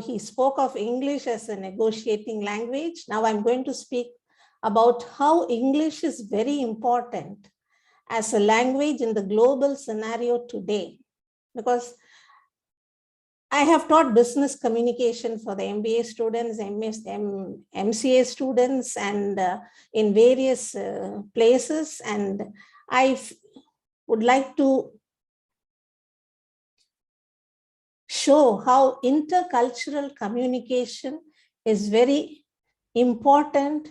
he spoke of English as a negotiating language. Now I'm going to speak about how English is very important as a language in the global scenario today. Because I have taught business communication for the MBA students, MCA students, and in various places. And I would like to show how intercultural communication is very important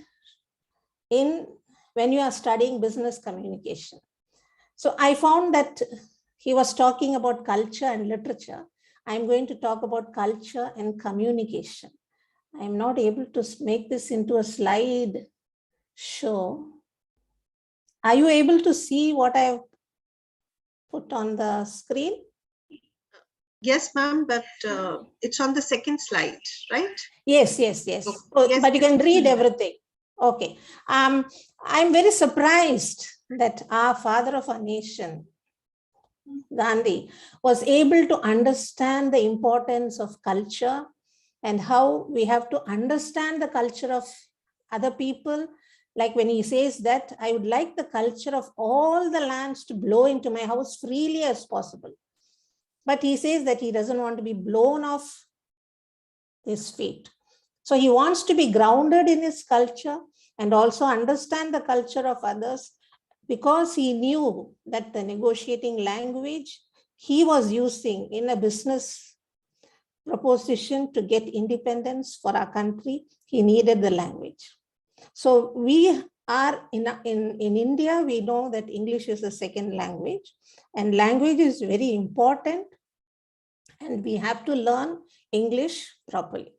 when you are studying business communication. So I found that he was talking about culture and literature. I'm going to talk about culture and communication. I'm not able to make this into a slide show. Are you able to see what I've put on the screen? Yes, ma'am, but it's on the second slide, right? Yes. Yes, But you can read everything. Okay. I'm very surprised that our father of our nation, Gandhi, was able to understand the importance of culture and how we have to understand the culture of other people. Like when he says that, I would like the culture of all the lands to blow into my house freely as possible. But he says that he doesn't want to be blown off his feet. So he wants to be grounded in his culture and also understand the culture of others, because he knew that the negotiating language he was using in a business proposition to get independence for our country, he needed the language. So we are in India, we know that English is the second language, and language is very important, and we have to learn English properly.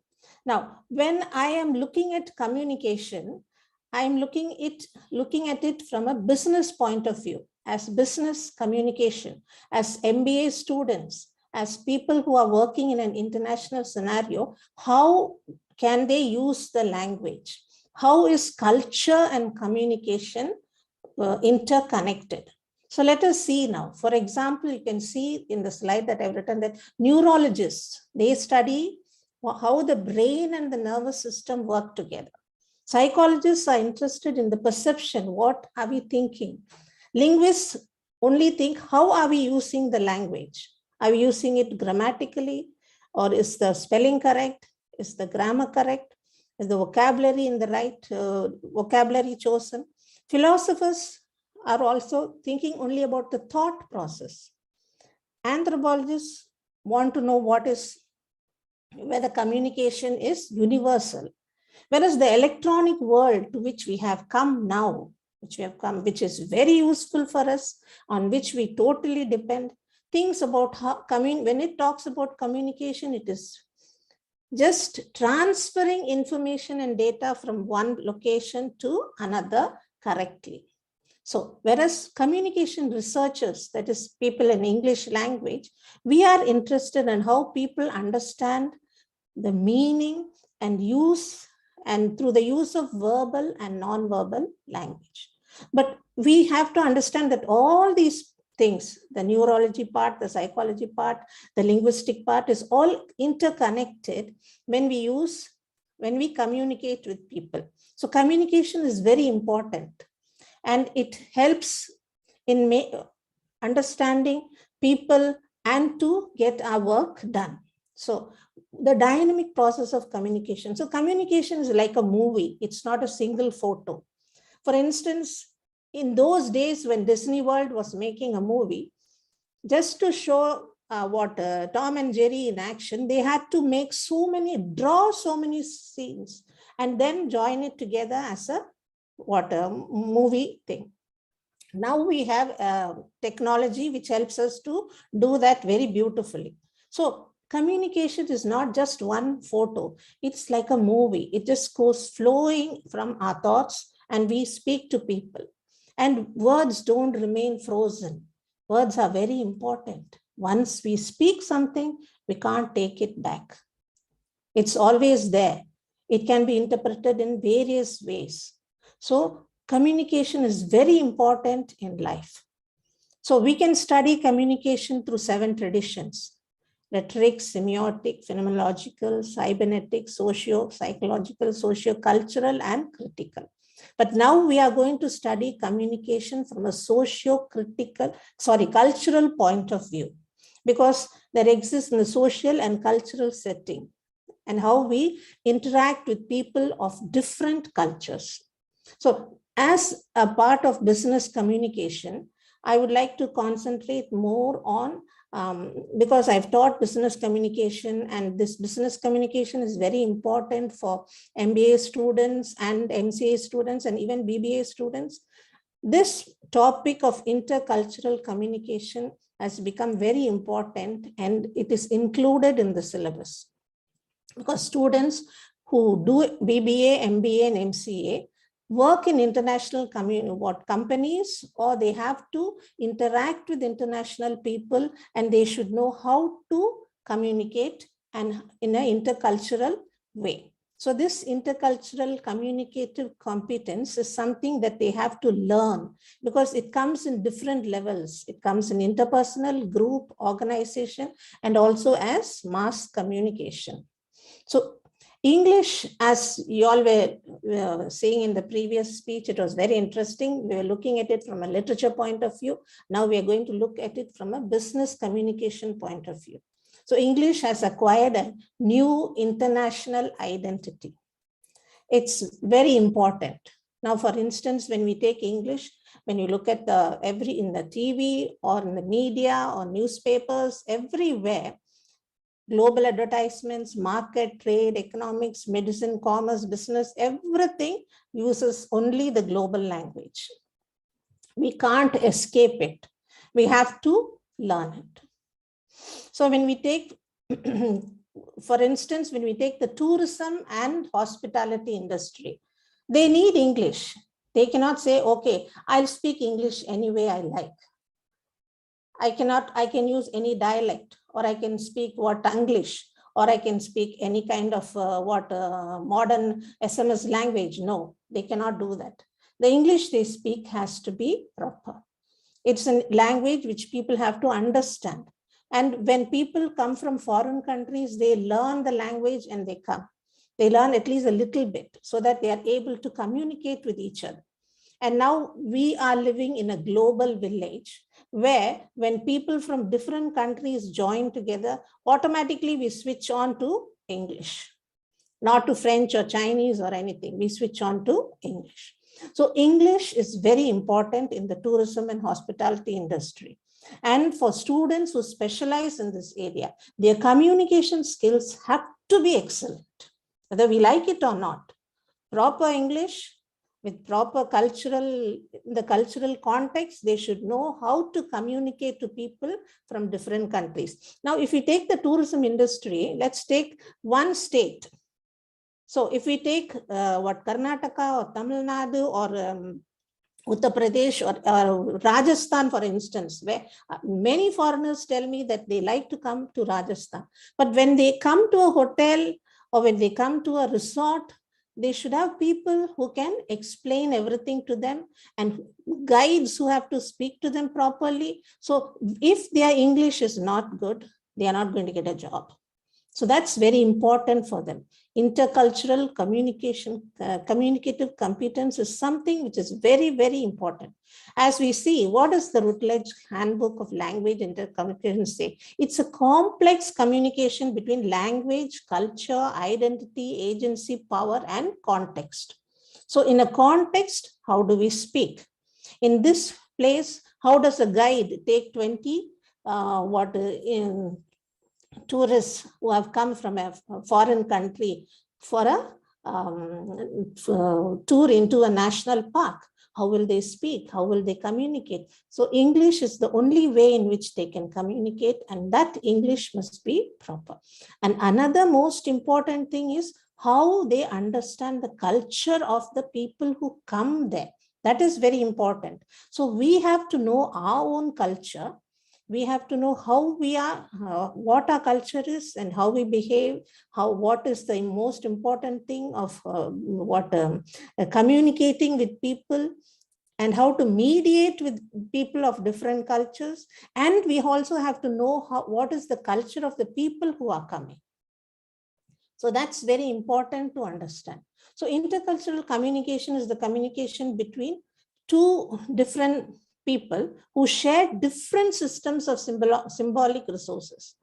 Now, when I am looking at communication, I'm looking at it from a business point of view, as business communication, as MBA students, as people who are working in an international scenario. How can they use the language? How is culture and communication interconnected? So let us see now. For example, you can see in the slide that I've written that neurologists, they study how the brain and the nervous system work together. Psychologists are interested in the perception. What are we thinking? Linguists only think, how are we using the language? Are we using it grammatically? Or is the spelling correct? Is the grammar correct? Is the vocabulary in the right vocabulary chosen? Philosophers are also thinking only about the thought process. Anthropologists want to know whether communication is universal. Whereas the electronic world to which we have come now, which is very useful for us, on which we totally depend, thinks about how, when it talks about communication, it is just transferring information and data from one location to another correctly. So whereas communication researchers, that is people in English language, we are interested in how people understand the meaning and use, and through the use of verbal and non-verbal language. But we have to understand that all these things, the neurology part, the psychology part, the linguistic part, is all interconnected when we communicate with people. So communication is very important, and it helps in understanding people and to get our work done. So the dynamic process of communication. So communication is like a movie. It's not a single photo. For instance, in those days when Disney World was making a movie, just to show what Tom and Jerry in action, they had to draw so many scenes and then join it together as a movie thing. Now we have technology which helps us to do that very beautifully. So communication is not just one photo. It's like a movie. It just goes flowing from our thoughts and we speak to people. And words don't remain frozen. Words are very important. Once we speak something, we can't take it back. It's always there. It can be interpreted in various ways. So communication is very important in life. So we can study communication through 7 traditions. rhetoric, semiotic, phenomenological, cybernetic, socio-psychological, socio-cultural, and critical. But now we are going to study communication from a cultural point of view, because there exists in the social and cultural setting, and how we interact with people of different cultures. So as a part of business communication, I would like to concentrate more on, because I've taught business communication, and this business communication is very important for MBA students and MCA students and even BBA students. This topic of intercultural communication has become very important, and it is included in the syllabus, because students who do BBA, MBA, and MCA work in international companies, or they have to interact with international people, and they should know how to communicate and in an intercultural way. So this intercultural communicative competence is something that they have to learn, because it comes in different levels. It comes in interpersonal, group, organization, and also as mass communication. So English, as you all were saying in the previous speech, it was very interesting. We were looking at it from a literature point of view. Now we are going to look at it from a business communication point of view. So English has acquired a new international identity. It's very important. Now, for instance, when we take English, when you look at in the TV or in the media or newspapers, everywhere, global advertisements, market, trade, economics, medicine, commerce, business, everything uses only the global language. We can't escape it. We have to learn it. So when we take, for instance, when we take the tourism and hospitality industry, they need English. They cannot say, okay, I'll speak English any way I like. I can use any dialect, or I can speak English, or I can speak any kind of modern SMS language. No, they cannot do that. The English they speak has to be proper. It's a language which people have to understand. And when people come from foreign countries, they learn the language and they come. They learn at least a little bit so that they are able to communicate with each other. And now we are living in a global village where when people from different countries join together, automatically we switch on to English, not to French or Chinese or anything. We switch on to English. So English is very important in the tourism and hospitality industry. And for students who specialize in this area, their communication skills have to be excellent, whether we like it or not. Proper English with proper the cultural context, they should know how to communicate to people from different countries. Now, if we take the tourism industry, let's take one state. So if we take Karnataka or Tamil Nadu or Uttar Pradesh or Rajasthan, for instance, where many foreigners tell me that they like to come to Rajasthan. But when they come to a hotel or when they come to a resort, they should have people who can explain everything to them and guides who have to speak to them properly. So if their English is not good, they are not going to get a job. So that's very important for them. Intercultural communication, communicative competence is something which is very, very important. As we see, what does the Routledge Handbook of Language Intercommunication say? It's a complex communication between language, culture, identity, agency, power, and context. So in a context, how do we speak? In this place, how does a guide take 20 tourists who have come from a foreign country for a tour into a national park? How will they speak? How will they communicate? So English is the only way in which they can communicate, and that English must be proper. And another most important thing is how they understand the culture of the people who come there. That is very important. So we have to know our own culture. We have to know how we are, what our culture is and how we behave, what is the most important thing of communicating with people. and how to mediate with people of different cultures. And we also have to know what is the culture of the people who are coming. So that's very important to understand. So intercultural communication is the communication between two different people who share different systems of symbolic resources.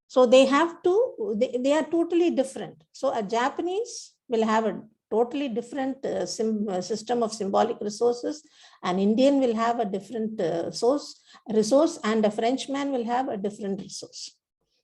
So they have to, they are totally different. So a Japanese will have a totally different system of symbolic resources. An Indian will have a different resource, and a Frenchman will have a different resource.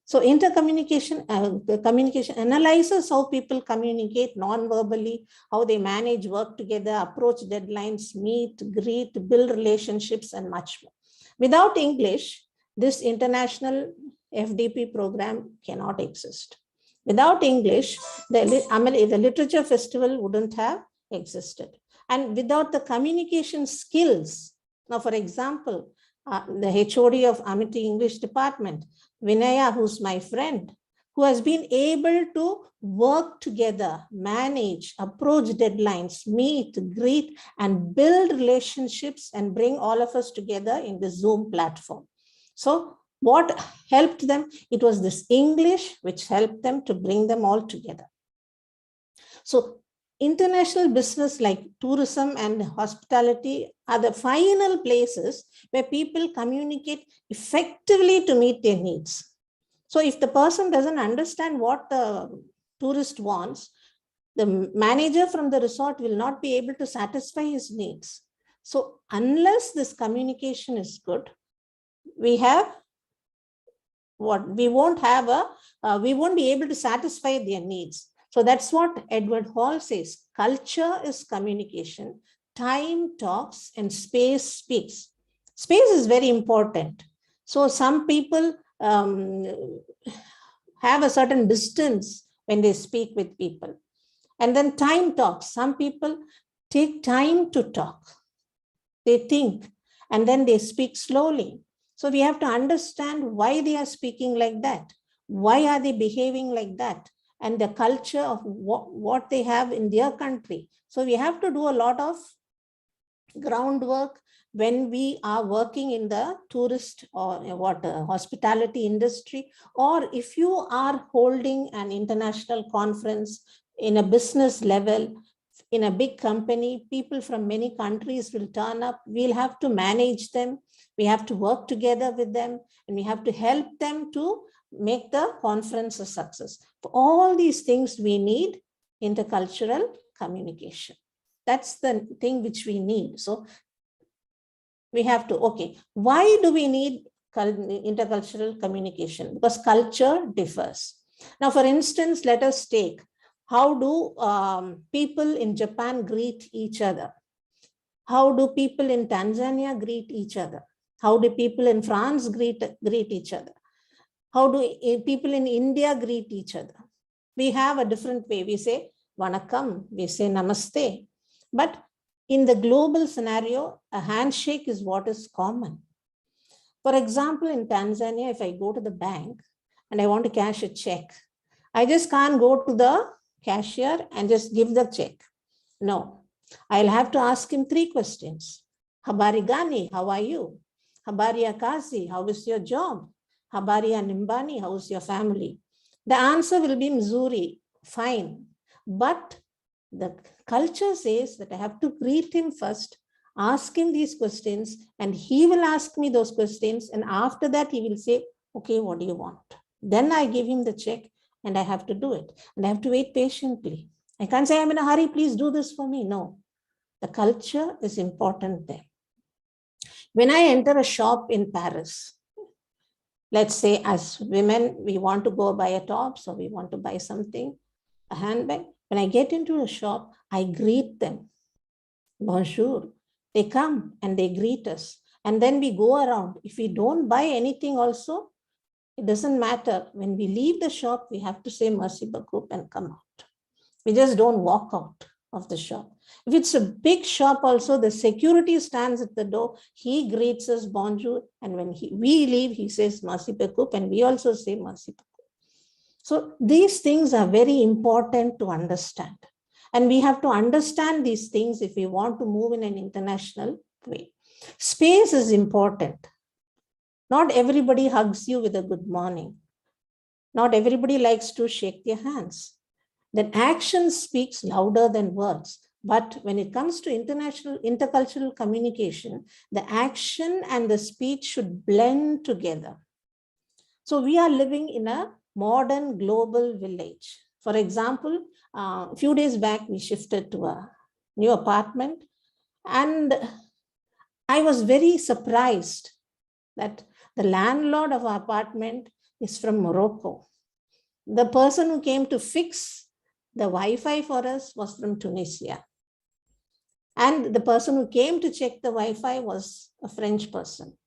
So intercommunication, the communication analyzes how people communicate non-verbally, how they manage work together, approach deadlines, meet, greet, build relationships, and much more. Without English, this international FDP program cannot exist. Without English, the literature festival wouldn't have existed. And without the communication skills, now for example, the HOD of Amity English department, Vinaya, who's my friend, who has been able to work together, manage, approach deadlines, meet, greet, and build relationships and bring all of us together in the Zoom platform. So what helped them? It was this English which helped them to bring them all together. So international business like tourism and hospitality are the final places where people communicate effectively to meet their needs. So if the person doesn't understand what the tourist wants, the manager from the resort will not be able to satisfy his needs. So unless this communication is good, we won't be able to satisfy their needs. So that's what Edward Hall says. Culture is communication, time talks, and space speaks. Space is very important. So some people have a certain distance when they speak with people. And then time talks. Some people take time to talk. They think, and then they speak slowly. So we have to understand why they are speaking like that. Why are they behaving like that? And the culture of what they have in their country. So we have to do a lot of groundwork when we are working in the tourist or hospitality industry, or if you are holding an international conference in a business level, in a big company, people from many countries will turn up. We'll have to manage them. We have to work together with them, and we have to help them to make the conference a success. For all these things, we need intercultural communication. That's the thing which we need. So we have to, okay, why do we need intercultural communication? Because culture differs. Now, for instance, let us take, how do people in Japan greet each other? How do people in Tanzania greet each other? How do people in France greet each other? How do people in India greet each other? We have a different way. We say vanakkam, we say namaste. But in the global scenario, a handshake is what is common. For example, in Tanzania, if I go to the bank and I want to cash a check, I just can't go to the cashier and just give the check. No, I'll have to ask him 3 questions. Habari gani, how are you? Habari ya kazi, how is your job? Habari ya nyumbani, how is your family? The answer will be mzuri, fine. But the culture says that I have to greet him first, ask him these questions, and he will ask me those questions. And after that, he will say, okay, what do you want? Then I give him the check and I have to do it. And I have to wait patiently. I can't say, I'm in a hurry, please do this for me. No, the culture is important there. When I enter a shop in Paris, let's say as women, we want to go buy a top, so we want to buy something, a handbag. When I get into a shop, I greet them. Bonjour. They come and they greet us. And then we go around. If we don't buy anything also, it doesn't matter. When we leave the shop, we have to say merci beaucoup and come out. We just don't walk out of the shop. If it's a big shop also, the security stands at the door. He greets us bonjour. And when we leave, he says merci beaucoup, and we also say merci beaucoup. So these things are very important to understand. And we have to understand these things if we want to move in an international way. Space is important. Not everybody hugs you with a good morning. Not everybody likes to shake their hands. Then action speaks louder than words. But when it comes to intercultural communication, the action and the speech should blend together. So we are living in a modern global village. For example, a few days back, we shifted to a new apartment, and I was very surprised that the landlord of our apartment is from Morocco. The person who came to fix the Wi-Fi for us was from Tunisia. And the person who came to check the Wi-Fi was a French person.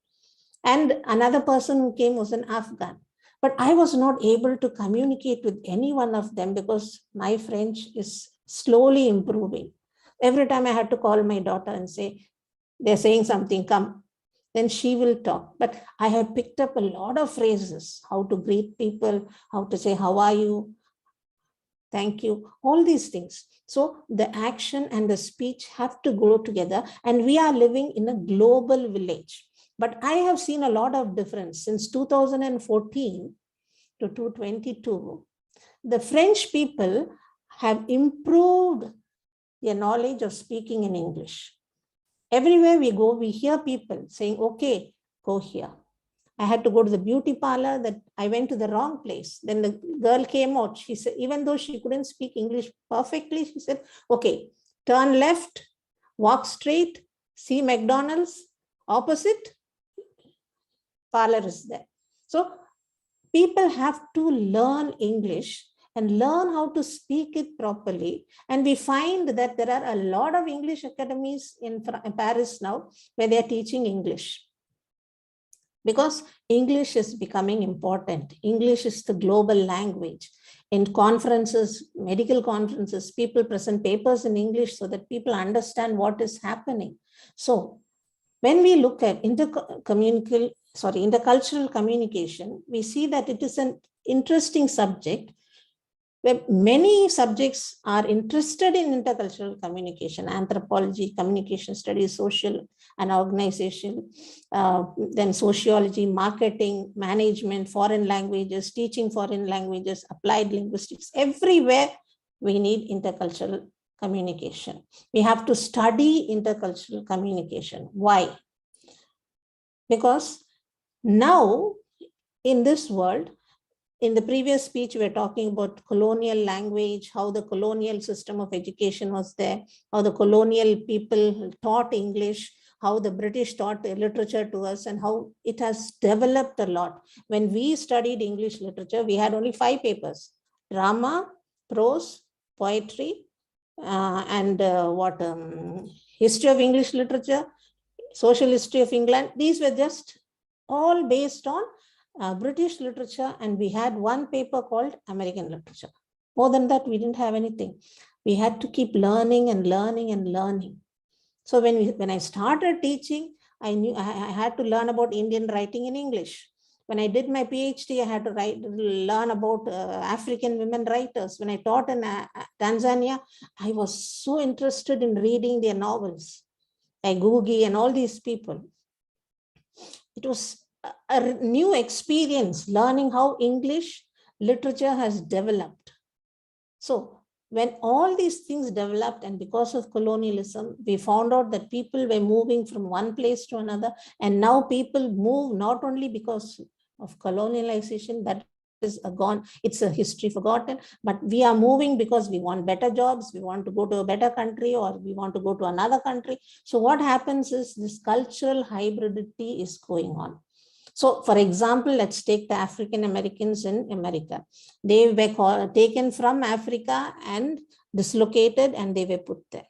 And another person who came was an Afghan. But I was not able to communicate with any one of them because my French is slowly improving. Every time I had to call my daughter and say, they're saying something, come. Then she will talk. But I have picked up a lot of phrases, how to greet people, how to say, how are you? Thank you, all these things. So the action and the speech have to go together, and we are living in a global village. But I have seen a lot of difference since 2014 to 2022. The French people have improved their knowledge of speaking in English. Everywhere we go, we hear people saying, okay, go here. I had to go to the beauty parlor, that I went to the wrong place. Then the girl came out. She said, even though she couldn't speak English perfectly, she said, okay, turn left, walk straight, see McDonald's, opposite, parlor is there. So people have to learn English and learn how to speak it properly. And we find that there are a lot of English academies in Paris now where they are teaching English. Because English is becoming important. English is the global language. In conferences, medical conferences, people present papers in English so that people understand what is happening. So when we look at intercultural communication, we see that it is an interesting subject where many subjects are interested in intercultural communication: anthropology, communication studies, social and organization, then sociology, marketing, management, foreign languages, teaching foreign languages, applied linguistics. Everywhere we need intercultural communication. We have to study intercultural communication. Why? Because now in this world, in the previous speech, we were talking about colonial language, how the colonial system of education was there, how the colonial people taught English, how the British taught literature to us, and how it has developed a lot. When we studied English literature, we had only 5 papers: drama, prose, poetry, and history of English literature, social history of England. These were just all based on British literature, and we had 1 paper called American literature. More than that, we didn't have anything. We had to keep learning and learning and learning. So when I started teaching, I knew I had to learn about Indian writing in English. When I did my PhD, I had to learn about African women writers. When I taught in Tanzania, I was so interested in reading their novels, like Ngugi and all these people. It was a new experience learning how English literature has developed. So when all these things developed, and because of colonialism, we found out that people were moving from one place to another. And now people move not only because of colonialization, that is gone, it's a history forgotten, but we are moving because we want better jobs, we want to go to a better country, or we want to go to another country. So what happens is this cultural hybridity is going on. So for example, let's take the African Americans in America. They were taken from Africa and dislocated, and they were put there.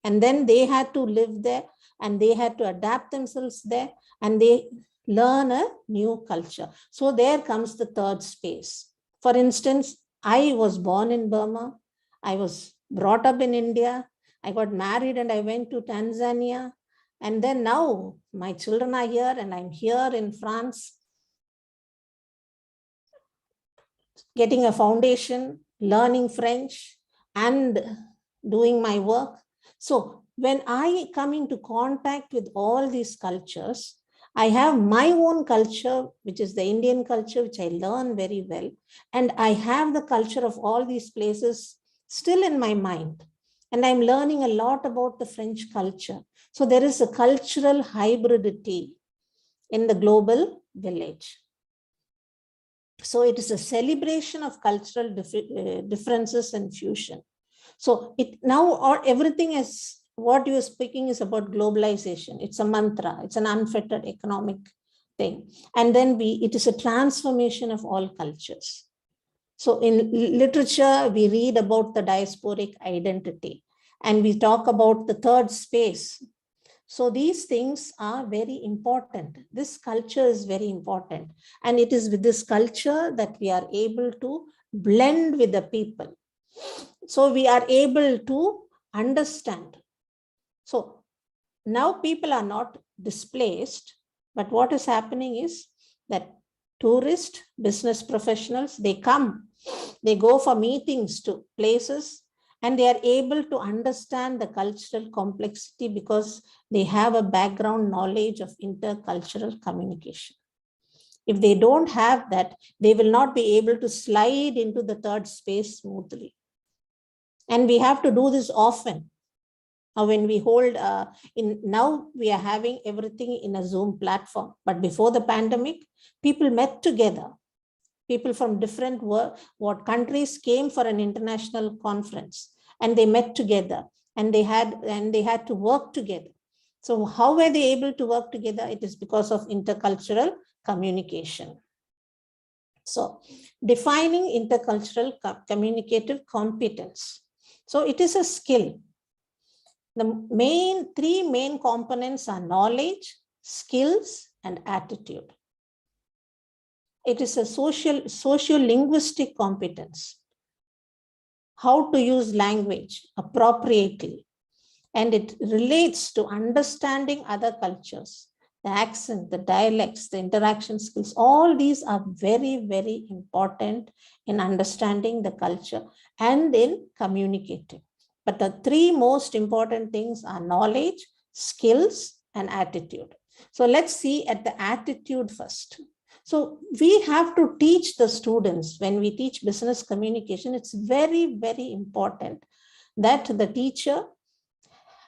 And then they had to live there, and they had to adapt themselves there, and they learn a new culture. So there comes the third space. For instance, I was born in Burma. I was brought up in India. I got married and I went to Tanzania. And then now my children are here, and I'm here in France, getting a foundation, learning French, and doing my work. So when I come into contact with all these cultures, I have my own culture, which is the Indian culture, which I learn very well. And I have the culture of all these places still in my mind. And I'm learning a lot about the French culture. So there is a cultural hybridity in the global village. So it is a celebration of cultural differences and fusion. So it now everything is what you are speaking is about globalization. It's a mantra. It's an unfettered economic thing. And then it is a transformation of all cultures. So in literature, we read about the diasporic identity, and we talk about the third space. So these things are very important. This culture is very important. And it is with this culture that we are able to blend with the people. So we are able to understand. So now people are not displaced, but what is happening is that tourists, business professionals, they come, they go for meetings to places, and they are able to understand the cultural complexity because they have a background knowledge of intercultural communication. If they don't have that, they will not be able to slide into the third space smoothly. And we have to do this often. When we hold now we are having everything in a Zoom platform, but before the pandemic, people met together. People from different countries came for an international conference, and they met together, and they had to work together. So how were they able to work together? It is because of intercultural communication. So defining intercultural communicative competence. So it is a skill. The three main components are knowledge, skills, and attitude. It is a socio-linguistic competence. How to use language appropriately. And it relates to understanding other cultures, the accent, the dialects, the interaction skills. All these are very, very important in understanding the culture and in communicating. But the three most important things are knowledge, skills, and attitude. So let's see at the attitude first. So we have to teach the students, when we teach business communication, it's very, very important that the teacher,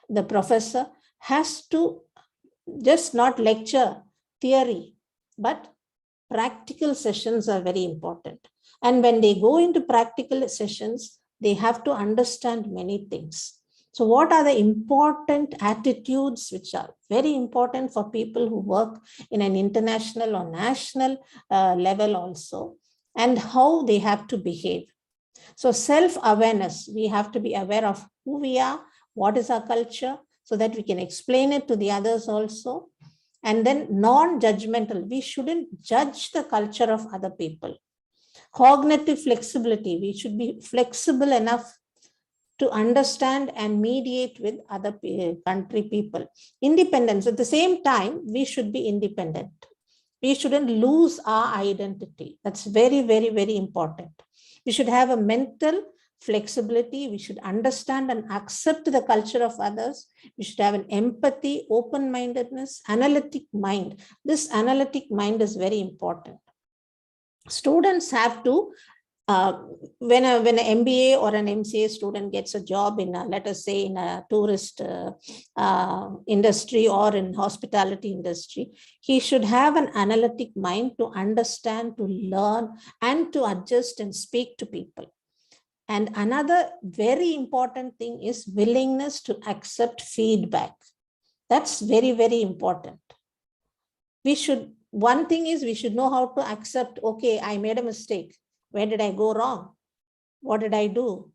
the professor, has to just not lecture theory, but practical sessions are very important. And when they go into practical sessions, they have to understand many things. So what are the important attitudes which are very important for people who work in an international or national level also, and how they have to behave? So self-awareness, we have to be aware of who we are, what is our culture, so that we can explain it to the others also. And then non-judgmental, we shouldn't judge the culture of other people. Cognitive flexibility, we should be flexible enough to understand and mediate with other country people. Independence, at the same time, we should be independent. We shouldn't lose our identity. That's very, very, very important. We should have a mental flexibility. We should understand and accept the culture of others. We should have an empathy, open-mindedness, analytic mind. This analytic mind is very important. Students have to, when an MBA or an MCA student gets a job in, let us say, in a tourist industry or in hospitality industry, he should have an analytic mind to understand, to learn, and to adjust and speak to people. And another very important thing is willingness to accept feedback. That's very, very important. One thing is we should know how to accept, okay, I made a mistake. Where did I go wrong? What did I do?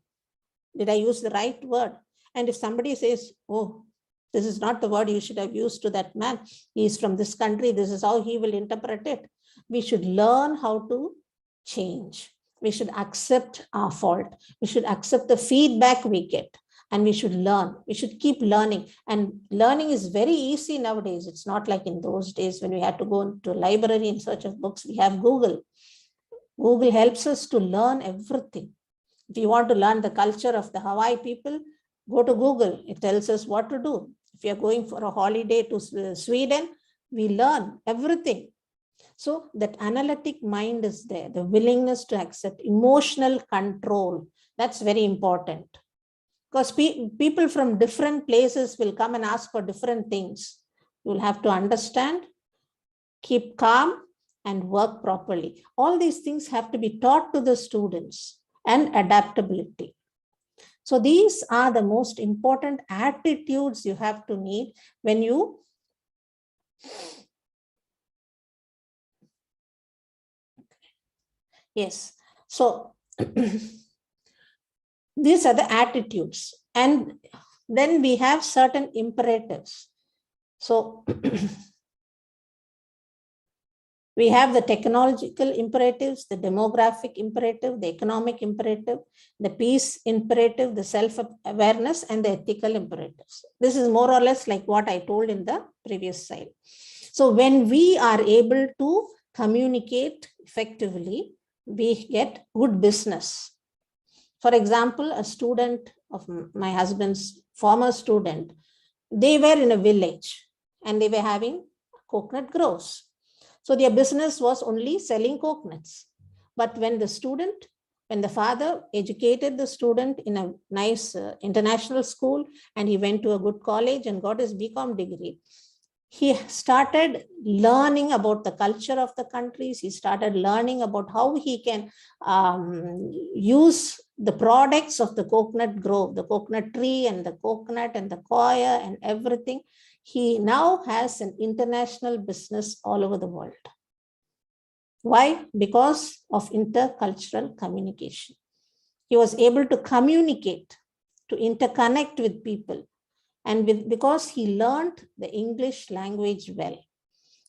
Did I use the right word? And if somebody says, oh, this is not the word you should have used to that man, he's from this country, this is how he will interpret it. We should learn how to change. We should accept our fault. We should accept the feedback we get, and we should learn. We should keep learning. And learning is very easy nowadays. It's not like in those days when we had to go into a library in search of books. We have Google. Google helps us to learn everything. If you want to learn the culture of the Hawaii people, Go to Google, it tells us what to do. If you're going for a holiday to Sweden, we learn everything. So that analytic mind is there, the willingness to accept, emotional control. That's very important. Because people from different places will come and ask for different things. You'll have to understand, keep calm, and work properly. All these things have to be taught to the students, and adaptability. So these are the most important attitudes you have to need when you yes. So these are the attitudes. And then we have certain imperatives. So we have the technological imperatives, the demographic imperative, the economic imperative, the peace imperative, the self-awareness, and the ethical imperatives. This is more or less like what I told in the previous slide. So when we are able to communicate effectively, we get good business. For example, a student of my husband's former student, they were in a village and they were having coconut groves. So their business was only selling coconuts. But when the father educated the student in a nice international school, and he went to a good college and got his BCom degree, he started learning about the culture of the countries. He started learning about how he can use the products of the coconut grove, the coconut tree and the coconut and the coir and everything. He now has an international business all over the world. Why? Because of intercultural communication. He was able to communicate, to interconnect with people. And because he learned the English language well,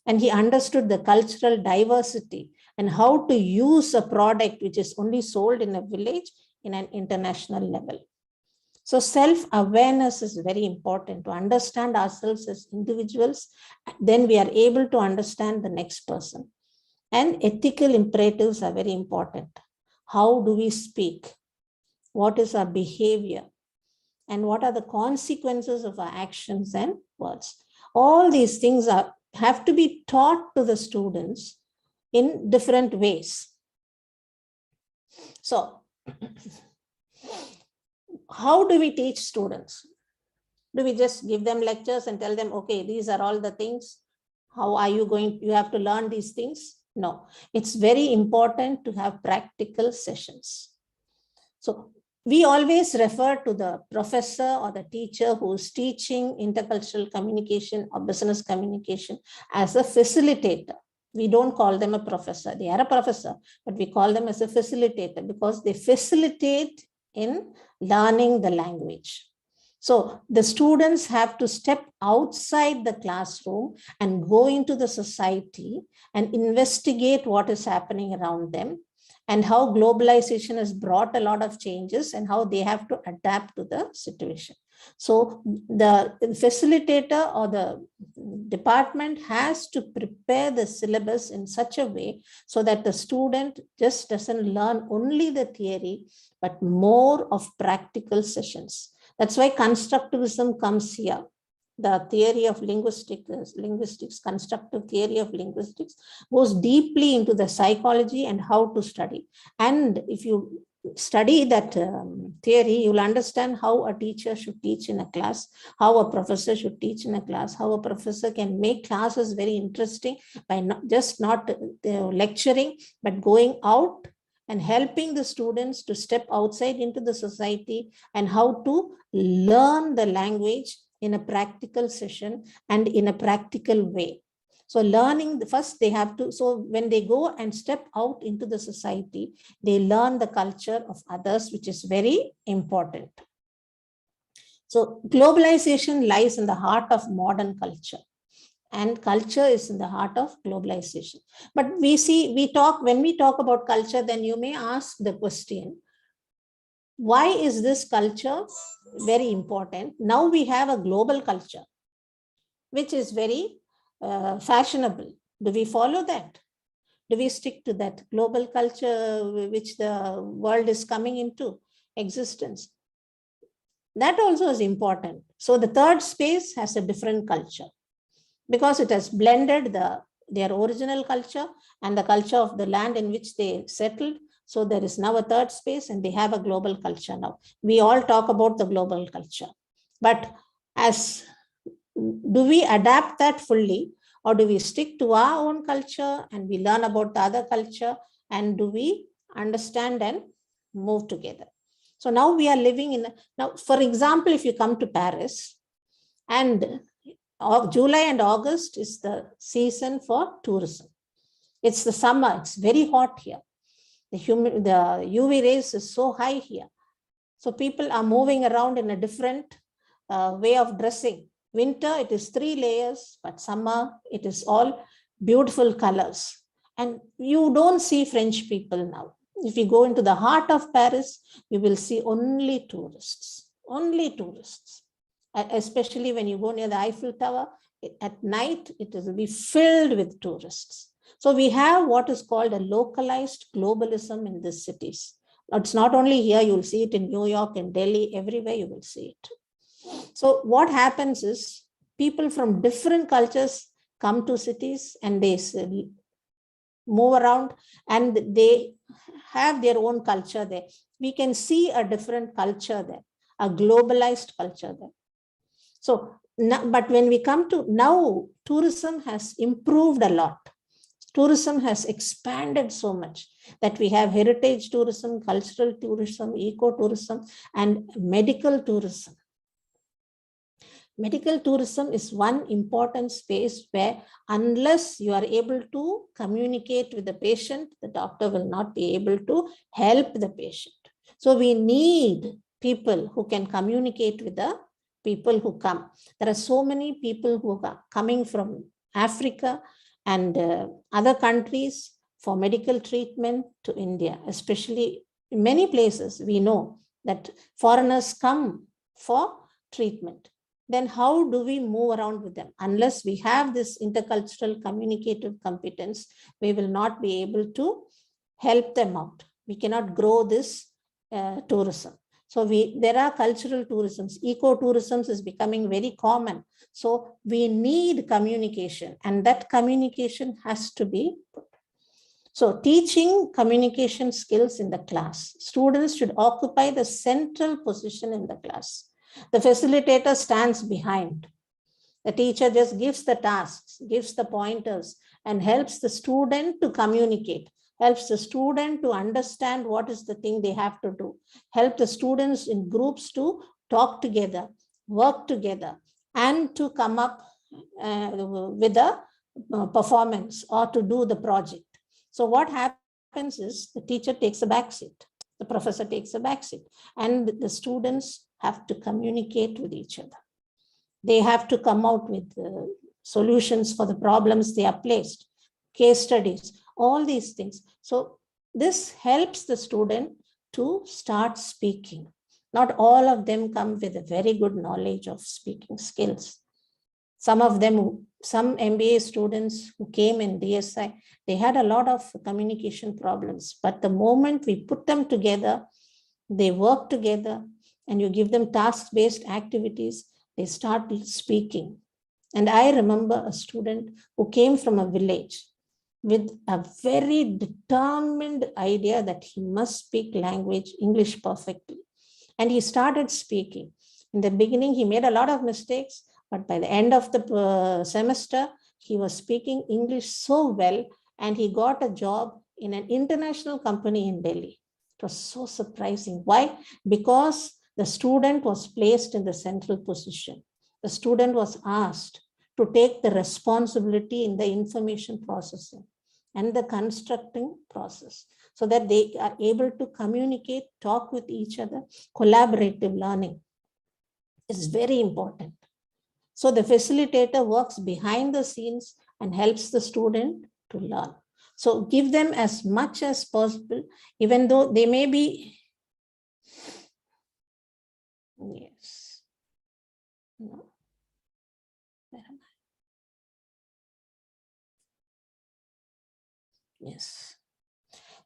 and he understood the cultural diversity and how to use a product which is only sold in a village in an international level. So self-awareness is very important, to understand ourselves as individuals. Then we are able to understand the next person. And ethical imperatives are very important. How do we speak? What is our behavior? And what are the consequences of our actions and words? All these things have to be taught to the students in different ways. So, how do we teach students? Do we just give them lectures and tell them, okay, these are all the things? How are you going? You have to learn these things? No, it's very important to have practical sessions. So we always refer to the professor or the teacher who is teaching intercultural communication or business communication as a facilitator. We don't call them a professor. They are a professor, but we call them as a facilitator because they facilitate in learning the language. So the students have to step outside the classroom and go into the society and investigate what is happening around them, and how globalization has brought a lot of changes and how they have to adapt to the situation. So the facilitator or the department has to prepare the syllabus in such a way so that the student just doesn't learn only the theory, but more of practical sessions. That's why constructivism comes here. The theory of linguistics, constructive theory of linguistics goes deeply into the psychology and how to study. And if you study that theory, you'll understand how a teacher should teach in a class, how a professor should teach in a class, how a professor can make classes very interesting by not lecturing, but going out and helping the students to step outside into the society and how to learn the language in a practical session and in a practical way. So learning, first they have to, so when they go and step out into the society, they learn the culture of others, which is very important. So globalization lies in the heart of modern culture, and culture is in the heart of globalization. But when we talk about culture, then you may ask the question, why is this culture very important? Now we have a global culture, which is very fashionable. Do we follow that? Do we stick to that global culture which the world is coming into existence? That also is important. So the third space has a different culture because it has blended their original culture and the culture of the land in which they settled. So there is now a third space and they have a global culture now. We all talk about the global culture, but do we adapt that fully, or do we stick to our own culture and we learn about the other culture, and do we understand and move together? So now we are living in, now for example, if you come to Paris, and July and August is the season for tourism. It's the summer, it's very hot here. The UV rays is so high here. So people are moving around in a different way of dressing. Winter, it is 3 layers, but summer, it is all beautiful colors. And you don't see French people now. If you go into the heart of Paris, you will see only tourists, especially when you go near the Eiffel Tower. At night, it will be filled with tourists. So we have what is called a localized globalism in these cities. It's not only here, you'll see it in New York and Delhi, everywhere you will see it. So what happens is people from different cultures come to cities and they move around and they have their own culture there. We can see a different culture there, a globalized culture there. So, but when we come to now, tourism has improved a lot. Tourism has expanded so much that we have heritage tourism, cultural tourism, eco-tourism, and medical tourism. Medical tourism is one important space where unless you are able to communicate with the patient, the doctor will not be able to help the patient. So we need people who can communicate with the people who come. There are so many people who are coming from Africa and other countries for medical treatment to India, especially in many places we know that foreigners come for treatment. Then how do we move around with them? Unless we have this intercultural communicative competence, we will not be able to help them out. We cannot grow this tourism. So there are cultural tourisms. Eco-tourism is becoming very common. So we need communication, and that communication has to be put. So teaching communication skills in the class. Students should occupy the central position in the class. The facilitator stands behind. The teacher just gives the tasks, gives the pointers, and helps the student to communicate, helps the student to understand what is the thing they have to do, help the students in groups to talk together, work together, and to come up with a performance or to do the project. So what happens is the teacher takes a back seat, the professor takes a back seat, and the students have to communicate with each other. They have to come out with solutions for the problems they are placed, case studies, all these things. So this helps the student to start speaking. Not all of them come with a very good knowledge of speaking skills. Some of them, some MBA students who came in DSI, they had a lot of communication problems. But the moment we put them together, they work together, and you give them task-based activities, they start speaking. And I remember a student who came from a village with a very determined idea that he must speak English perfectly. And he started speaking. In the beginning, he made a lot of mistakes, but by the end of the semester, he was speaking English so well, and he got a job in an international company in Delhi. It was so surprising. Why? Because the student was placed in the central position. The student was asked to take the responsibility in the information processing and the constructing process so that they are able to communicate, talk with each other. Collaborative learning is very important. So the facilitator works behind the scenes and helps the student to learn. So give them as much as possible, even though they may be. Yes. No. Where am I? Yes.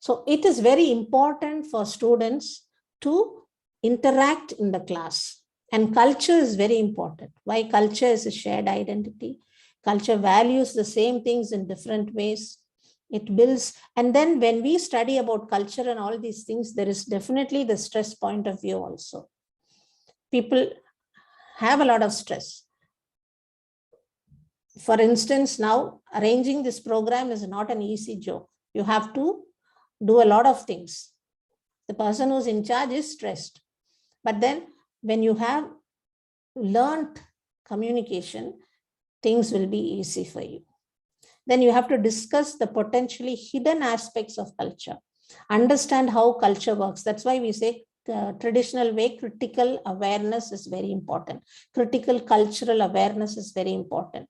So it is very important for students to interact in the class. And culture is very important. Why? Culture is a shared identity. Culture values the same things in different ways. It builds. And then when we study about culture and all these things, there is definitely the stress point of view also. People have a lot of stress. For instance, now arranging this program is not an easy job. You have to do a lot of things. The person who's in charge is stressed. But then when you have learned communication, things will be easy for you. Then you have to discuss the potentially hidden aspects of culture, understand how culture works. That's why we say traditional way, critical awareness is very important. Critical cultural awareness is very important.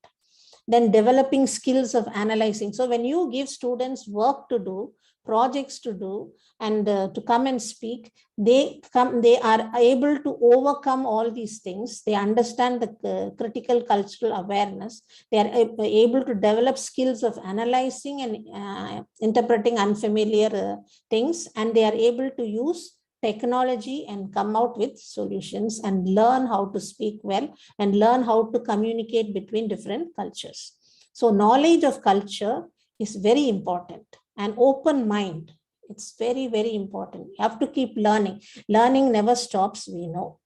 Then developing skills of analyzing. So when you give students work to do, projects to do, and to come and speak, they are able to overcome all these things. They understand the critical cultural awareness. They are able to develop skills of analyzing and interpreting unfamiliar things, and they are able to use technology and come out with solutions and learn how to speak well and learn how to communicate between different cultures. So knowledge of culture is very important. An open mind, it's very, very important. You have to keep learning. Learning never stops, we know.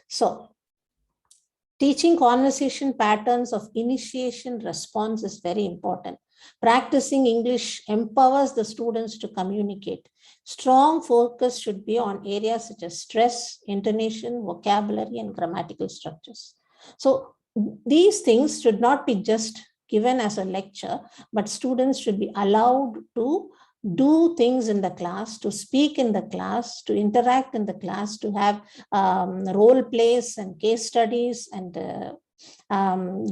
So teaching conversation patterns of initiation response is very important. Practicing English empowers the students to communicate. Strong focus should be on areas such as stress, intonation, vocabulary, and grammatical structures. So these things should not be just given as a lecture, but students should be allowed to do things in the class, to speak in the class, to interact in the class, to have role plays and case studies, and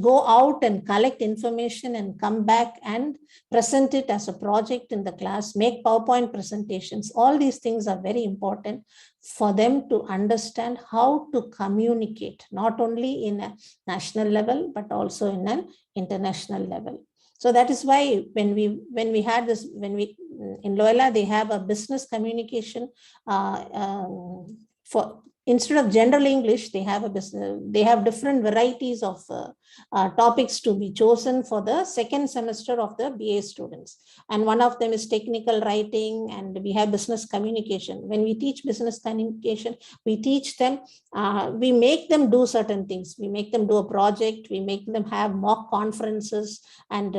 go out and collect information and come back and present it as a project in the class, make PowerPoint presentations. All these things are very important for them to understand how to communicate, not only in a national level, but also in an international level. So that is why when we had this, in Loyola, they have a business communication for. Instead of general English, they have different varieties of topics to be chosen for the second semester of the BA students. And one of them is technical writing, and we have business communication. When we teach business communication, we teach them, we make them do certain things. We make them do a project, we make them have mock conferences and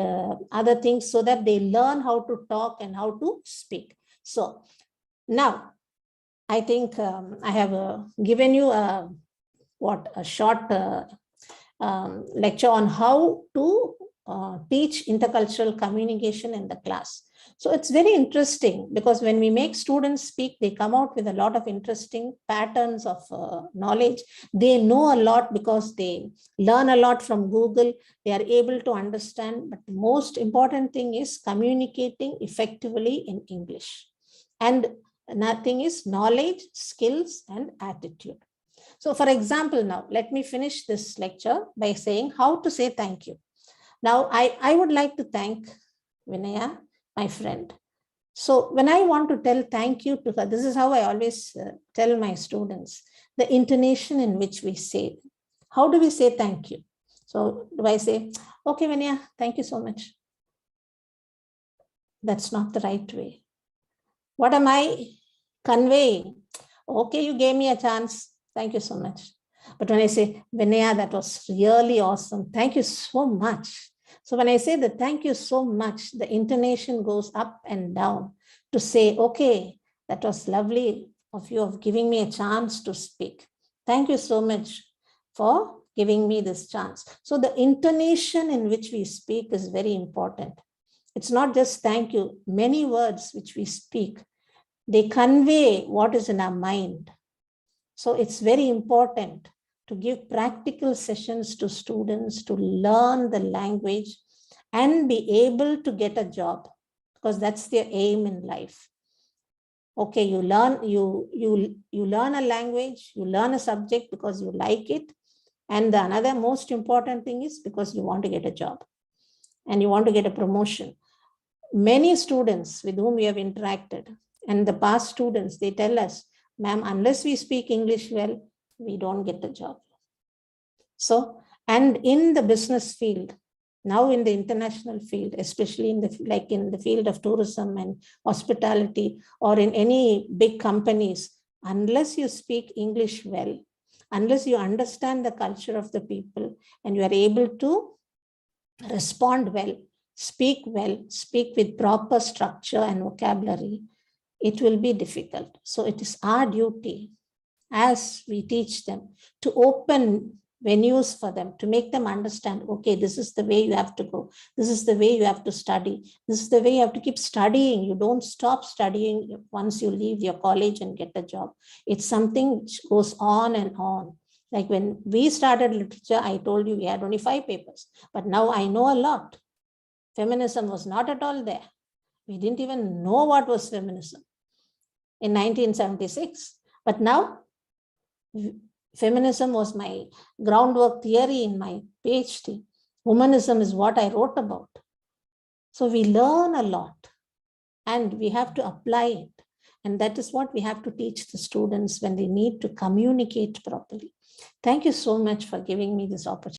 other things, so that they learn how to talk and how to speak. So now, I think I have given you a short lecture on how to teach intercultural communication in the class. So it's very interesting, because when we make students speak, they come out with a lot of interesting patterns of knowledge. They know a lot because they learn a lot from Google. They are able to understand. But the most important thing is communicating effectively in English. And nothing is knowledge, skills, and attitude. So for example, now let me finish this lecture by saying how to say thank you. Now I would like to thank Vinaya, my friend. So when I want to tell thank you to her, this is how I always tell my students, the intonation in which we say. How do we say thank you? So do I say, okay, Vinaya, thank you so much? That's not the right way. What am I conveying? Okay, you gave me a chance. Thank you so much. But when I say, Vinaya, that was really awesome. Thank you so much. So when I say the thank you so much, the intonation goes up and down to say, okay, that was lovely of you of giving me a chance to speak. Thank you so much for giving me this chance. So the intonation in which we speak is very important. It's not just thank you. Many words which we speak, they convey what is in our mind. So it's very important to give practical sessions to students to learn the language and be able to get a job, because that's their aim in life. Okay, you learn a language, you learn a subject because you like it. And the another most important thing is because you want to get a job and you want to get a promotion. Many students with whom we have interacted, and the past students, they tell us, ma'am, unless we speak English well, we don't get a job. So, and in the business field, now in the international field, especially in the field of tourism and hospitality, or in any big companies, unless you speak English well, unless you understand the culture of the people and you are able to respond well, speak with proper structure and vocabulary, it will be difficult. So it is our duty as we teach them to open venues for them, to make them understand, okay, this is the way you have to go. This is the way you have to study. This is the way you have to keep studying. You don't stop studying once you leave your college and get a job. It's something which goes on and on. Like when we started literature, I told you we had only 5 papers, but now I know a lot. Feminism was not at all there. We didn't even know what was feminism in 1976. But now, feminism was my groundwork theory in my PhD. Womanism is what I wrote about. So we learn a lot and we have to apply it. And that is what we have to teach the students when they need to communicate properly. Thank you so much for giving me this opportunity.